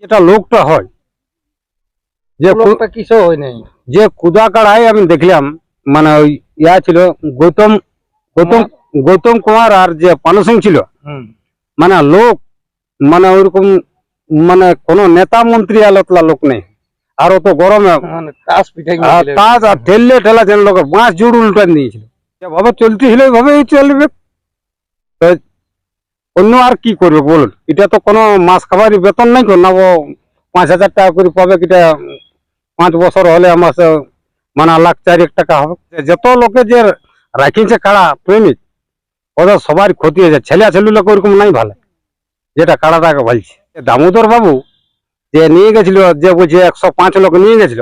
যেটা লোকটা হয় যে লোকটা কিছু হয় নাই। যে কুদা কাড়াই আমি দেখলাম, মানে ওই ইয়া ছিল গৌতম গৌতম গৌতম কুমার আর যে পানু সিং ছিল, মানে লোক মানে ওইরকম মানে কোন নেতা মন্ত্রী আলোতলা লোক নেই। আর অত গরমে মানে টাস পিঠাই তাজ আর ঠেললে ঠেলা যেন লোকের বাঁশ জুড় উল্টান দিয়েছিল। যেভাবে চলতেছিল ওইভাবেই চলবে। তো অন্য আর কি করবে বলুন? এটা তো কোনো মাস খাবারই বেতন নাই, না ও 5,000 টাকা করে পাবে, কিটা 5 বছর হলে আমার মানে লাখ 4 টাকা হবে। যত লোকে যে রাখিছে কাড়া প্রেমিক, ওদের সবার ক্ষতি হয়েছে। ছেলে ছেলে ওরকম নাই ভালো, যেটা কাড়াটাকে ভালছে। দামোদর বাবু যে নিয়ে গেছিল, যে বলছে 105 লোক নিয়ে গেছিল,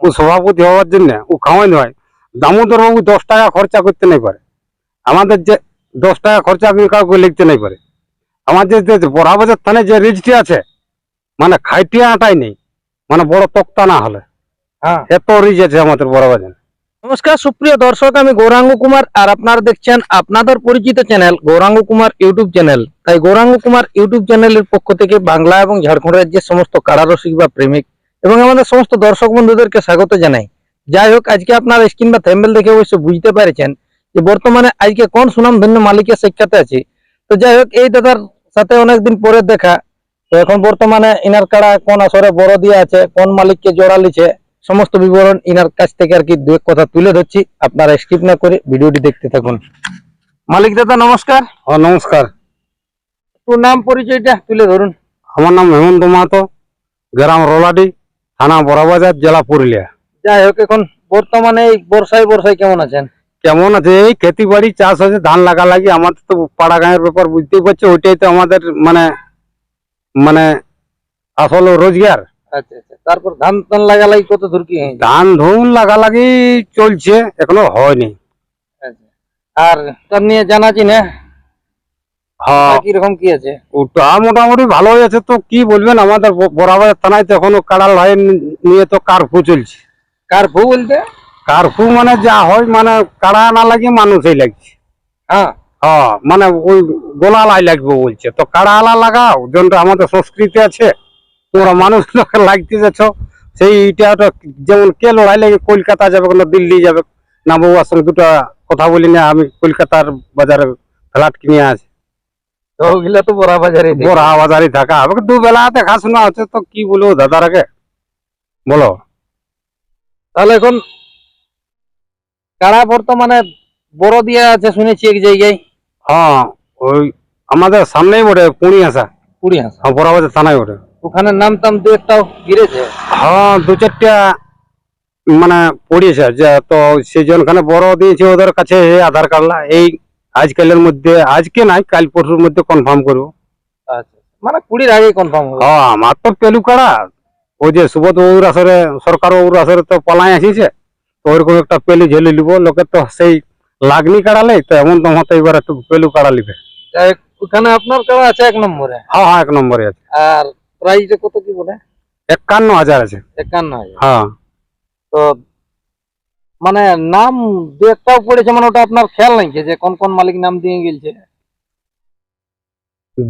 ও সভাপতি হওয়ার জন্য ও খাওয়াই নয়। দামোদর বাবু 10 টাকা খরচা করতে নাই পারে। আমাদের যে 10 টাকা খরচা করে কাউকে লিখতে নাই পারে। আমাদের যে বড়াবাজার থানায় যে রিজটি আছে, মানে খাইটিয়া আটাই নেই, মানে বড় তক্তা না হলে এত রিজ আছে আমাদের বড়াবাজার। নমস্কার সুপ্রিয় দর্শক, আমি গৌরাঙ্গ কুমার আর আপনারা দেখছেন আপনাদের পরিচিত channel Gouranga Kumar YouTube channel. তাই গৌরাঙ্গ কুমার ইউটিউব চ্যানেলের পক্ষ থেকে বাংলা এবং ঝাড়খণ্ড রাজ্যের সমস্ত কারারসিক বা প্রেমিক এবং আমাদের সমস্ত দর্শক বন্ধুদেরকে স্বাগত জানাই। যাই হোক, আজকে আপনারা স্ক্রিন বা থাম্বনেল দেখে অবশ্যই বুঝতে পেরেছেন যে বর্তমানে আজকে কোন সুনামধন্য মালিকের সাক্ষাতে আছি। তো যাই হোক, এই দাদার সাথে অনেকদিন পরে দেখা। তো এখন বর্তমানে ইনার কাড়া কোন আসরে বড় দিয়ে আছে, কোন মালিককে জোড়া লিছে, সমস্ত বিবরণ ইনার কাছ থেকে আর কি দু এক কথা তুলে ধরছি। আপনারা স্কিপ না করে ভিডিওটি দেখতে থাকুন। মালিক দাদা নমস্কার। নমস্কার। তোর নাম পরিচয়টা তুলে ধরুন। আমার নাম হেমন্ত মাহাতো, গ্রাম রোলাডি, থানা বড়াবাজার, জেলা পুরুলিয়া। যাই হোক, এখন বর্তমানে এই বর্ষায় কেমন আছেন? কেমন আছে? এই খেতি বাড়ি চাষ হয়েছে, ধান লাগা লাগি। আমাদের তো পাড়া গাঁয়ের ব্যাপার বুঝতেই পারছো, ওইটাই তো আমাদের মানে মানে আসল রোজগার। আচ্ছা আচ্ছা, তারপর ধান টান লাগালাই কত দূর কি হয়েছে? ধান ধুন লাগালাগি চলছে, এখনো হয়নি। আচ্ছা, আর তার নিয়ে জানাচ্ছি না হ্যাঁ, কিরকম কি আছে? ওটা মোটামুটি ভালোই আছে। তো কি বলবেন, আমাদের বরাবরের থানায় তো এখনো কাড়াল লাইন নিয়ে তো কারফু চলছে। কারফু বলতে? কারফু মানে যা হয়, মানে কাড়া না লাগিয়ে মানুষই লাগছে। হ্যাঁ হ্যাঁ, মানে ওই গোলা লাই লাগবে বলছে। তো কাড়া আলা লাগাও, যেটা আমাদের সংস্কৃতি আছে। তোমরা মানুষ লোকে লাগতে যাচ্ছ, সেইটা যেমন কে লড়াই লাগে কলকাতা যাবে না দিল্লি যাবে, না বউয়ার সঙ্গে দুটা কথা বলি না, আমি কলকাতার বাজারে ফ্ল্যাট কিনে আছে। তো ওগুলা তো বড়া বাজারে বড়া বাজারে থাকা হবে, দুবেলা দেখাশোনা হচ্ছে। তো কি বলবো দাদার আগে বলো। তাহলে এখন কারা বর্তমানে বড় দিয়া আছে শুনেছি এক জায়গায়। হ্যাঁ, ওই আমাদের সামনেই বটে, পুঁড়ি আসা। পুরি হাসা হ্যাঁ, বড়াবাজার থানায় বটে। ওখানে নাম টাম দু একটাও গিরেছে। হ্যাঁ, 2-4টা মানে পড়িয়েছে। যে তো সেই জনখানে বড় দিয়েছে ওদের কাছে আধার কার্ডলা। এই আজকালের মধ্যে, আজকে নাই কাল পরশুর মধ্যে কনফার্ম করবো। আচ্ছা, মানে কুড়ির আগে কনফার্ম হবে। হ্যাঁ, আমার তো পেলু কাড়া, ওই যে সুবোধ বাবুর আসরে, সরকার বাবুর আসরে তো পলাই আসিছে। তো ওইরকম একটা পেলু ঝেলে নিব। লোকে তো সেই লাগনি কাড়ালে, তো এমন তো হতে এবার একটু পেলু কাড়া নিবে। যাই হোক, ওখানে আপনার কারা আছে 1 নম্বরে। হ্যাঁ হ্যাঁ, 1 নম্বরে আছে। আর প্রাইসটা কত কি বলে? 51,000 আছে। 51,000। হ্যাঁ, তো মানে নাম দু একটাও পড়েছে, মানে ওটা আপনার খেয়াল নাই যে কোন কোন মালিক নাম দিয়ে গেছে?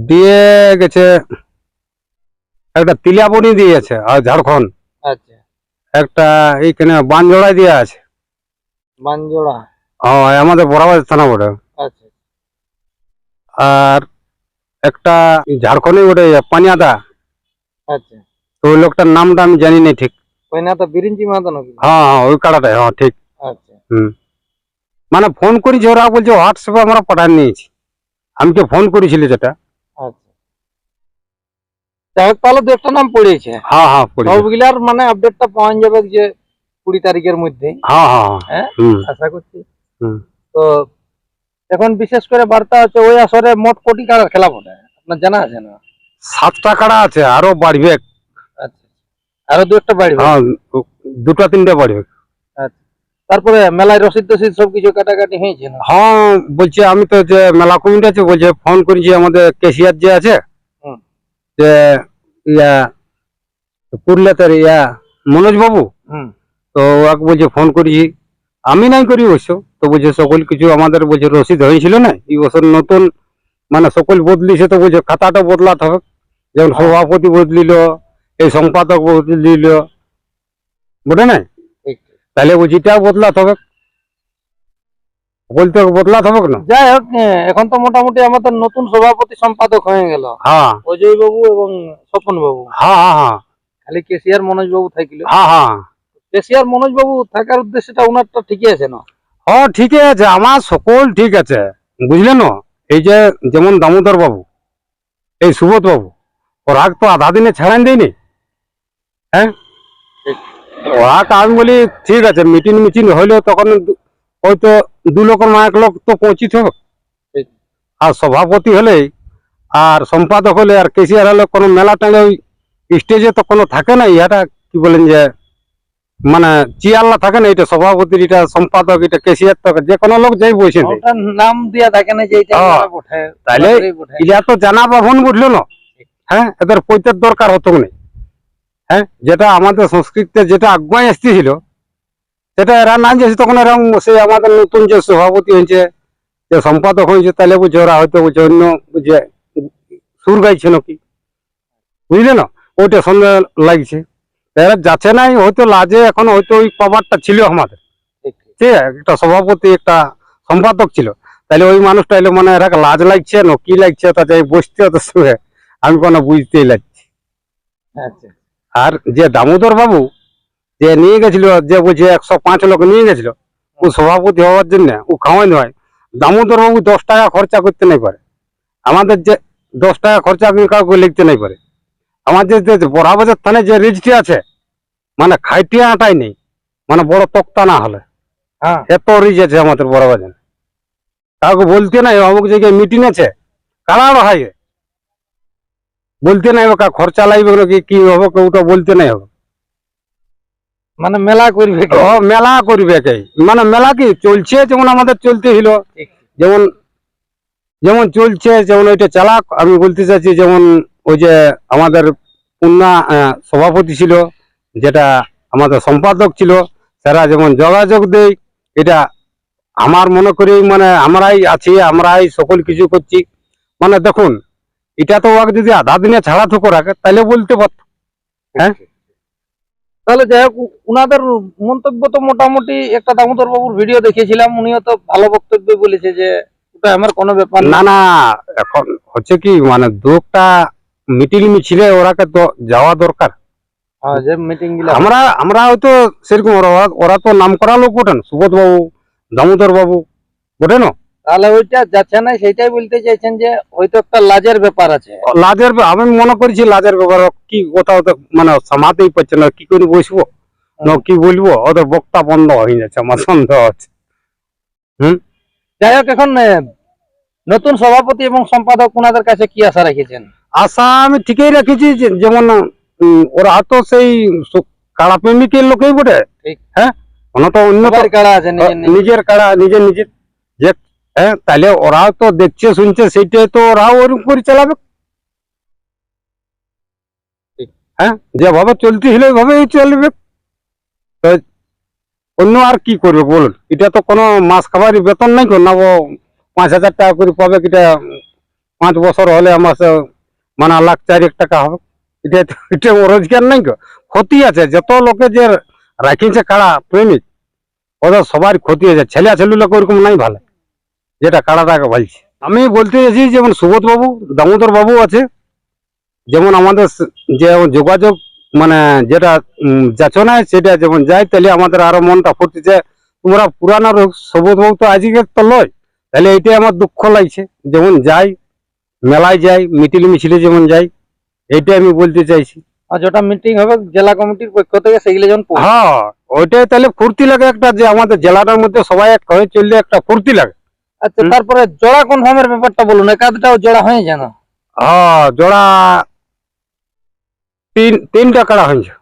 দিয়ে গেছে একটা তিলাবনি দিয়েছে আর ঝাড়খণ্ড। আচ্ছা, একটা এইখানে বানজোড়ায় দিয়ে আছে। বানজোড়া। আমাদের বড়াবাজার থানা বটে। আচ্ছা আর একটা ঝাড়খণ্ডে বটে, পানিয়াদা। আচ্ছা, তো ওই লোকটার নামটা আমি জানি না ঠিক। ওই না তো বিরিঞ্চি মাহাতো নাকি? হ্যাঁ হ্যাঁ, ওই কাড়াটাই। হ্যাঁ ঠিক। আচ্ছা মানে ফোন করেছি, ওরা বলছে হোয়াটসঅ্যাপে আমরা পাঠান নিয়েছি। আমি তো ফোন করেছিলি যেটা। আচ্ছা, যাই হোক, তাহলে দু একটা নাম পড়েছে। হ্যাঁ হ্যাঁ, পড়েছি। সবগুলার মানে আপডেটটা পাওয়া যাবে যে 20 তারিখের মধ্যে। হ্যাঁ হ্যাঁ হ্যাঁ, হুম আশা করছি। হুম। তো এখন বিশেষ করে বার্তা হচ্ছে ওই আসরে মোট কোটি কাড়ার খেলা বটে, আপনার জানা আছে না? 7টা কাড়া আছে, আরো বাড়বে। আচ্ছা, আরো দু একটা বাড়বে। হ্যাঁ, 2-3টে বাড়বে। আচ্ছা, তারপরে মেলায় রসিদ টসিদ সবকিছু কাটাকাটি হয়েছে না? হ্যাঁ, বলছে আমি তো যে মেলা কমিটি আছে, বলছে ফোন করেছি আমাদের কেশিয়ার যে আছে, হুম। যে ইয়া পুরুলিয়াতে ইয়া মনোজ বাবু। হুম। তো ওকে বলছে ফোন করেছি, আমি নাই করি অবশ্য। তো বলছে সকল কিছু আমাদের বলছে রসিদ হয়েছিল না, এই বছর নতুন মানে সকল বদলিছে। তো বলছে খাতাটা বদলাতে হবে, যেমন সভাপতি বদলিল, এই সম্পাদক বদলিল, বুঝে না? ঠিক। তাহলে ওইটা বদলাতে হবে, বলতে হবে বদলাতে হবে না। যাই হোক, এখন তো মোটামুটি আমাদের নতুন সভাপতি সম্পাদক হয়ে গেল হ্যাঁ অজয় বাবু এবং স্বপন বাবু। হ্যাঁ হ্যাঁ হ্যাঁ খালি কেসিয়ার মনোজ বাবু থাকলো। হ্যাঁ হ্যাঁ কেসিয়ার মনোজ বাবু থাকার উদ্দেশ্যটা ওনারটা ঠিকই আছে না? হ্যাঁ ঠিকই আছে, আমার সকল ঠিক আছে, বুঝলেন? এই যে যেমন দামোদর বাবু, এই সুবোধ বাবু, ওরা তো আধা দিনে ছাড়ান দেয়নি। হ্যাঁ, ঠিক। ওরা আমি বলি ঠিক আছে, মিটিং মিটিং হইলেও তখন হয়তো 2 লোক না 1 লোক তো পৌঁছিত হবে। ঠিক। আর সভাপতি হলে আর সম্পাদক হলে আর কেসিয়ার হলে কোনো মেলা টালে ওই স্টেজে তো কোনো থাকে না, ইহাটা কি বলেন যে মানে চিয়াল্লা থাকে না, এটা সভাপতির, এটা সম্পাদক, এটা কেসিয়ার, তো যে কোনো লোক যাই বসে নেই। ওটার নাম দিয়া থাকে না যে এইটা হ্যাঁ। ওরা বটে, তাইলে ওরাই বটে। এটা তো জানা বাভন, বুঝলো না? হ্যাঁ, এদের পৈতের দরকার হতো না। হ্যাঁ, যেটা আমাদের সংস্কৃতিতে যেটা আগুয়াই আসতেছিল, সেটা এরা না যেছে, তখন এরা সে আমাদের নতুন যে সভাপতি হয়েছে, যে সম্পাদক হয়েছে, তাহলে বুঝে ওরা হয়তো বুঝে অন্য বুঝে সুর গাইছে নাকি, বুঝলে না? ওইটা সন্দেহ লাগছে। এরা যাচ্ছে নাই, হয়তো লাজে এখন হয়তো ওই পাওয়ারটা ছিল আমাদের, ঠিক। ঠিক আছে, একটা সভাপতি একটা সম্পাদক ছিল, তাহলে ওই মানুষটা এলো মানে এরা লাজ লাগছে না কি লাগছে, তা যাই বসতে ওদের সঙ্গে আমি কোনো বুঝতেই লাগছি। আচ্ছা। আর যে দামোদর বাবু যে নিয়ে গেছিল, যে বুঝে 105 লোক নিয়ে গেছিল, ও সভাপতি হওয়ার জন্য, ও খাওয়াই নয়, দামোদর বাবু 10 টাকা খরচা করতে নাই পারে। আমাদের যে 10 টাকা খরচা কাউকে লিখতে নাই পারে। আমাদের যে বড়াবাজার থানায় যে রিজটি আছে, মানে খাইটিয়া আটাই নেই, মানে বড় তক্তা না হলে, হ্যাঁ। এত রিজ আছে আমাদের বড়াবাজার। কাউকে বলতে নাই অমুক জায়গায় মিটিং আছে, কারা হয় বলতে নাই, কা খরচা লাগবে নাকি কি হবে, ওটা বলতে নাই হবে। মানে মেলা করবে কি? ও মেলা করবে কে, মানে মেলা কি চলছে, যেমন আমাদের চলতে হইলো, ঠিক। যেমন যেমন চলছে, যেমন ওইটা চালাক। আমি বলতে চাইছি, যেমন ওই যে আমাদের পুন্না সভাপতি ছিল, যেটা আমাদের সম্পাদক ছিল, তারা যেমন যোগাযোগ দেয়, এটা আমার মনে করি মানে আমরাই আছি, আমরাই সকল কিছু করছি। মানে দেখুন, এটা তো ওকে যদি আধা দিনে ছাড়া থুকো রাখে, তাহলে বলতে পারত। হ্যাঁ, তাহলে যাই হোক, উনাদের মন্তব্য তো মোটামুটি, একটা দামোদর বাবুর ভিডিও দেখেছিলাম, উনিও তো ভালো বক্তব্য বলেছে যে ওটা আমার কোনো ব্যাপার না না, এখন হচ্ছে কি মানে দুটা মিটিং মিছিলে ওরাকে তো যাওয়া দরকার। হ্যাঁ, যে মিটিং গুলো আমরা আমরা হয়তো সেরকম, ওরা ওরা তো নাম করা লোক বটেন, সুবোধ বাবু, দামোদর বাবু বটে না। তাহলে ওইটা যাচ্ছে না, সেটাই বলতে চাইছেন যে হয়তো একটা লাজের ব্যাপার আছে। লাজের আমি মনে করছি লাজের ব্যাপার, কি কোথাও তো মানে সামাতেই পারছে না, কি করে বসবো না কি বলবো, ওদের বক্তা বন্ধ হয়ে যাচ্ছে, আমার সন্দেহ আছে। যাই হোক, এখন নতুন সভাপতি এবং সম্পাদক ওনাদের কাছে কি আশা রেখেছেন? আশা আমি ঠিকই রেখেছি, যেমন ওরা তো সেই কাড়া প্রেমিকের লোকই বটে। ঠিক। হ্যাঁ, ওনা তো অন্য সবার কাড়া আছে নিজের নিজের। নিজের কাড়া নিজের নিজের, যে হ্যাঁ, তাহলে ওরাও তো দেখছে শুনছে, সেইটাই তো ওরাও ওরকম করে চালাবে। ঠিক। হ্যাঁ, যেভাবে চলতে হলে ওইভাবেই চলবে। তো অন্য আর কি করবে বলুন? এটা তো কোনো মাস খাবারই বেতন নাই, না ও 5,000 টাকা করে পাবে, কিটা 5 বছর হলে মাসে মানে লাখ 4 টাকা হবে। এটা রোজগার নাই গো, ক্ষতি আছে। যত লোকে যে রাখিছে কাড়া প্রেমিক, ওদের সবার ক্ষতি হয়েছে, ছেলে ছেলে ওরকম নাই ভালো, যেটা কাড়াটাকে ভালছে। আমি বলতে চাইছি, যেমন সুবোধ বাবু, দামোদর বাবু আছে, যেমন আমাদের যে যোগাযোগ মানে যেটা যাচনায় সেটা যেমন যায়, তাহলে আমাদের আরো মনটা ফুটছে। তোমরা পুরানো সুবোধ বাবু তো আজকে তো লয়, তাহলে এইটাই আমার দুঃখ লাগছে। যেমন যাই মেলায় যাই, মিটিং মিছিলে যেমন যাই, এইটাই আমি বলতে চাইছি। আর যেটা মিটিং হবে জেলা কমিটির পক্ষ থেকে, সেগুলো যখন হ্যাঁ, ওইটাই তাহলে ফুর্তি লাগে একটা, যে আমাদের জেলাটার মধ্যে সবাই এক হয়ে চললে একটা ফুর্তি লাগে। আচ্ছা, তারপরে জোড়া কনফার্মের ব্যাপারটা বলুন, একাধটাও জোড়া হয়ে যেন। হ্যাঁ, জোড়া তিনটা কাড়া হয়েছে।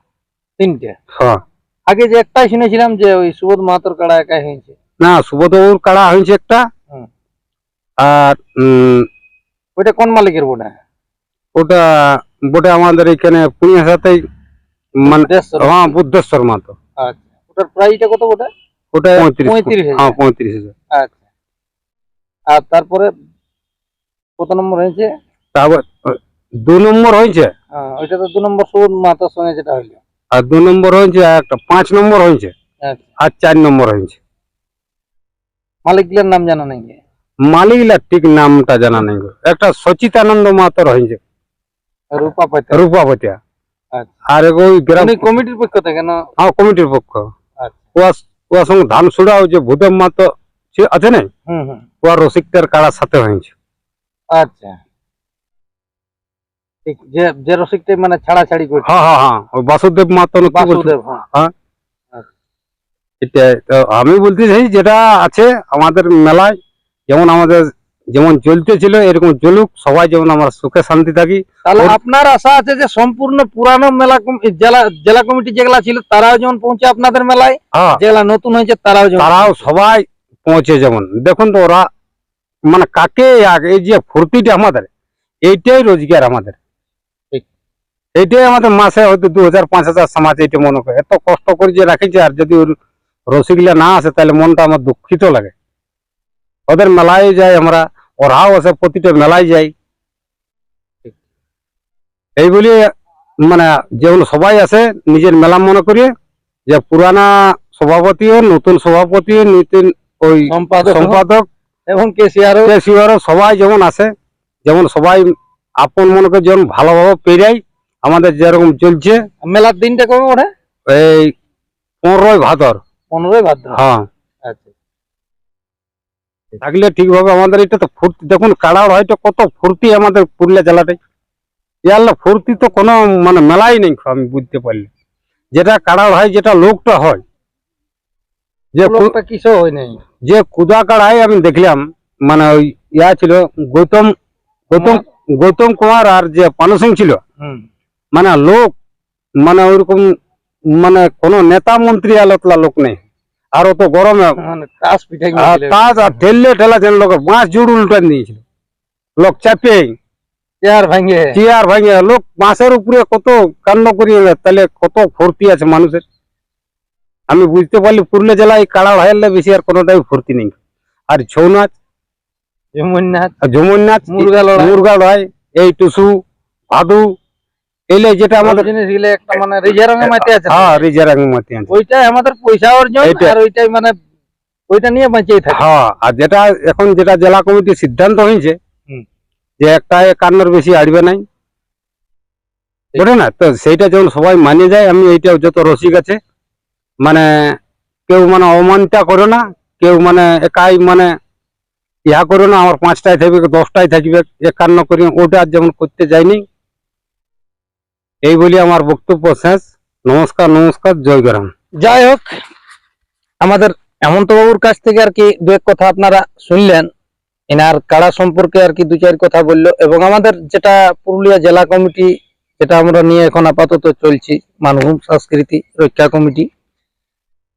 3টে। হ্যাঁ, আগে যে একটাই শুনেছিলাম যে ওই সুবোধ মাহাতোর কাড়া একাই হয়েছে। না, সুবোধবাবুর কাড়া হয়েছে একটা। হুম। আর ওইটা কোন মালিকের বোর্ডে? ওটা বটে আমাদের এখানে পুনিয়ার সাথেই, মানে হ্যাঁ, বুদ্ধেশ্বর মাতো। আচ্ছা, ওটার প্রাইসটা কত ওটা? ওটা 35,000। হ্যাঁ, 35,000। আচ্ছা। আর তারপরে কত নম্বর হয়েছে? তারপর 2 নম্বর হয়েছে, ওইটা তো 2 নম্বর সুবোধ মাতার সঙ্গে যেটা হইলো। আর 2 নম্বর হয়েছে, আর একটা 5 নম্বর হয়েছে, আচ্ছা, আর 4 নম্বর হয়েছে। মালিকগুলোর নাম জানা নাই? মালিকলা ঠিক নামটা জানা নেই গো। একটা সচিতানন্দ মাতর হয়েছে, রূপাপতি। রূপাবতিয়া। আচ্ছা, আর ওই গ্রাম উনি কমিটির পক্ষ থেকে না? কমিটির পক্ষ। আচ্ছা, ওর সঙ্গে ধান সুড়া হয়েছে, ভূদেব মাতো আছে না, হুম হুম, ওর রসিকদের কাড়ার সাথে হয়েছে। আচ্ছা, ঠিক। যে রসিকটা মানে ছাড়াছাড়ি করছে? হ্যাঁ, ওই বাসুদেব মাতো না কি বলছে? বাসুদেব, হ্যাঁ। হ্যাঁ, এটাই তো আমি বলতে চাই, যেটা আছে আমাদের মেলায়, যেমন আমাদের যেমন চলতেছিল এরকম চলুক, সবাই যেমন আমরা সুখে শান্তি থাকি। তাহলে আপনার আশা আছে যে সম্পূর্ণ পুরানো মেলা জেলা কমিটি যেগুলা ছিল তারাও যেমন পৌঁছে আপনাদের মেলায়, হ্যাঁ, যেগুলা নতুন হয়েছে তারাও যেমন তারাও সবাই পৌঁছে। যেমন দেখুন তো, ওরা মানে কাকে এই যে ফুর্তিটা আমাদের, এইটাই রোজগার আমাদের। ঠিক। এইটাই আমাদের মাসে হয়তো 2000-5000 সমাজ এইটা মনে করে, এত কষ্ট করে যে রাখেছে। আর যদি রসিকলা না আসে তাহলে মনটা আমার দুঃখিত লাগে। ওদের মেলায় যাই আমরা, ওরাও আসে, প্রতিটা মেলায় যাই। এই বলি মানে যেমন সবাই আসে নিজের মেলা মনে করিয়ে, যে পুরানা সভাপতি ও নতুন সভাপতি, নতুন ওই সম্পাদক এবং কেসিআরও সবাই যেমন আসে, যেমন সবাই আপন মনে করে যেমন ভালোভাবে পেরাই। আমাদের যেরকম চলছে। মেলার দিনটা কবে ওঠে? এই 15ই ভাদর। 15ই ভাদ্র। হ্যাঁ, আচ্ছা, থাকলে ঠিকভাবে আমাদের এটা তো ফুর্তি। দেখুন কাড়ার হয়তো কত ফুর্তি আমাদের পুরুলিয়া জেলাটাই। ইয়াল্লা ফুর্তি তো কোনো মানে মেলাই নেই আমি বুঝতে পারলি। যেটা কাড়ার হয়, যেটা লোকটা হয়, যে লোকটা কিছু হয় নাই। যে কুদা কাড়াই আমি দেখলাম, মানে ওই ছিল গৌতম গৌতম গৌতম কুমার, আর যে পানু সিং ছিল, মানে লোক মানে ওইরকম মানে কোন নেতা মন্ত্রী আলোতলা লোক নেই। আর অত গরমে কাজ আর ঠেললে ঠেলা যেন লোকের বাঁশ জুড় উল্টান দিয়েছিল, লোক চাপে চেয়ার ভাঙে লোক বাঁশের উপরে কত কান্ড করিয়ে, তাহলে কত ফুর্তি আছে মানুষের। আমি বুঝতে পারলি পুরুলিয়া জেলায় কাড়া ভাইয়ালে বেশি আর কোনোটাই ফুর্তি নেই। আর ছৌ নাচ, ঝুমুর নাচ, মুরগা লড়াই, এই টুসু ভাদু, এলে যেটা আমাদের একটা মানে রিজার্ভে মাটি আছে। হ্যাঁ, রিজার্ভ মাটি আছে। ওইটাই আমাদের পয়সা অর্জন, আর ওইটাই মানে ওইটা নিয়ে বাঁচিয়ে থাকে। হ্যাঁ, আর যেটা এখন যেটা জেলা কমিটির সিদ্ধান্ত হয়েছে, যে একটা 51 বেশি আড়বে নাই, বুঝলে না? তো সেইটা যখন সবাই মানিয়ে যায়, আমি এইটা যত রসিক আছে মানে কেউ মানে অমানটা করো না, কেউ মানে একাই মানে ইহা করো না, আমার 5টায় থাকবে 10টায় থাকবে 51 করি, ওটা যেমন করতে যায়নি। এই বলি আমার বক্তব্য শেষ। নমস্কার, জয় গ্রাম। যাই হোক, আমাদের হেমন্ত বাবুর কাছ থেকে আর কি দু এক কথা আপনারা শুনলেন। এনার কাড়া সম্পর্কে আর কি 2-4 কথা বললো, এবং আমাদের যেটা পুরুলিয়া জেলা কমিটি, যেটা আমরা নিয়ে এখন আপাতত চলছি, মানভূম সংস্কৃতি রক্ষা কমিটি,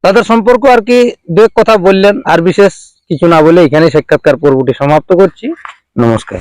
তাদের সম্পর্ক আর কি দু এক কথা বললেন। আর বিশেষ কিছু না বলে এখানে সাক্ষাৎকার পর্বটি সমাপ্ত করছি। নমস্কার।